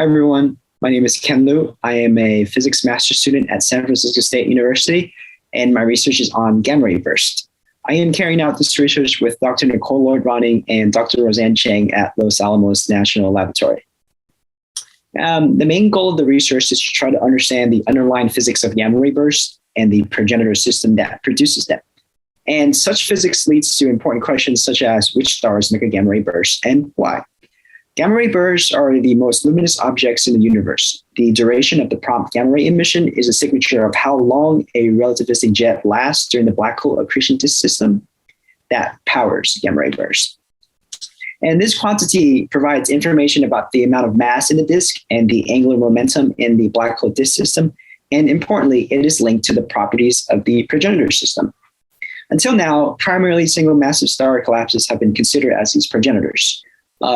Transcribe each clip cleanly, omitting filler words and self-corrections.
Hi, everyone. My name is Ken Liu. I am a physics master's student at San Francisco State University, and my research is on gamma ray burst. I am carrying out this research with Dr. Nicole Lloyd-Ronning and Dr. Roseanne Chang at Los Alamos National Laboratory. The main goal of the research is to try to understand the underlying physics of gamma ray bursts and the progenitor system that produces them. And such physics leads to important questions such as which stars make a gamma ray burst and why. Gamma ray bursts are the most luminous objects in the universe. The duration of the prompt gamma ray emission is a signature of how long a relativistic jet lasts during the black hole accretion disk system that powers gamma ray bursts. And this quantity provides information about the amount of mass in the disk and the angular momentum in the black hole disk system. And importantly, it is linked to the properties of the progenitor system. Until now, primarily single massive star collapses have been considered as these progenitors.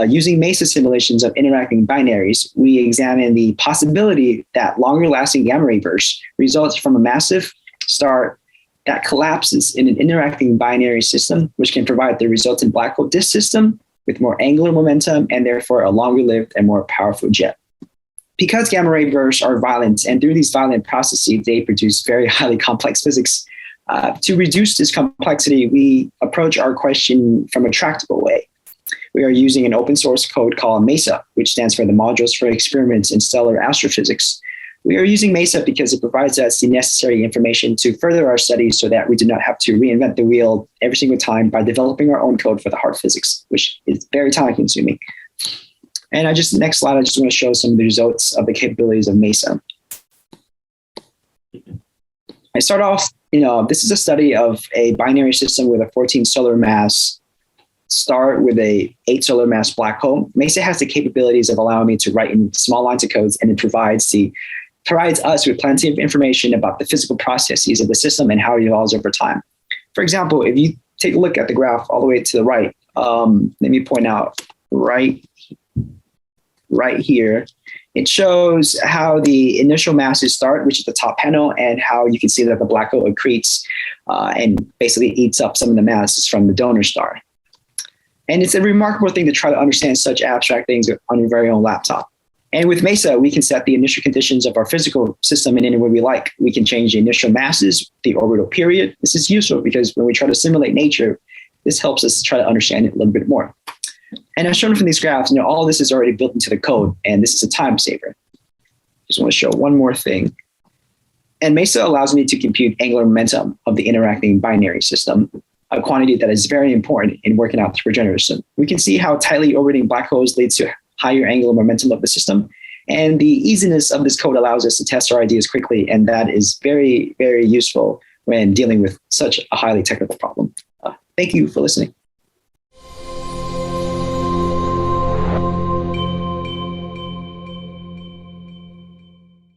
Using MESA simulations of interacting binaries, we examine the possibility that longer-lasting gamma ray bursts results from a massive star that collapses in an interacting binary system, which can provide the resultant black hole disk system with more angular momentum and therefore a longer-lived and more powerful jet. Because gamma ray bursts are violent, and through these violent processes, they produce very highly complex physics. To reduce this complexity, we approach our question from a tractable way. We are using an open source code called MESA, which stands for the Modules for Experiments in Stellar Astrophysics. We are using MESA because it provides us the necessary information to further our studies so that we do not have to reinvent the wheel every single time by developing our own code for the hard physics, which is very time consuming. And next slide, I just want to show some of the results of the capabilities of MESA. I start off, this is a study of a binary system with a 14 solar mass star with a 8 solar mass black hole. MESA has the capabilities of allowing me to write in small lines of codes, and it provides us with plenty of information about the physical processes of the system and how it evolves over time. For example, if you take a look at the graph all the way to the right, let me point out right here, it shows how the initial masses start, which is the top panel, and how you can see that the black hole accretes and basically eats up some of the masses from the donor star. And it's a remarkable thing to try to understand such abstract things on your very own laptop. And with MESA, we can set the initial conditions of our physical system in any way we like. We can change the initial masses, the orbital period. This is useful because when we try to simulate nature, this helps us try to understand it a little bit more. And as shown from these graphs, all this is already built into the code, and this is a time saver. Just want to show one more thing. And MESA allows me to compute angular momentum of the interacting binary system, a quantity that is very important in working out the progenitor system. We can see how tightly orbiting black holes leads to higher angular momentum of the system. And the easiness of this code allows us to test our ideas quickly. And that is very, very useful when dealing with such a highly technical problem. Thank you for listening.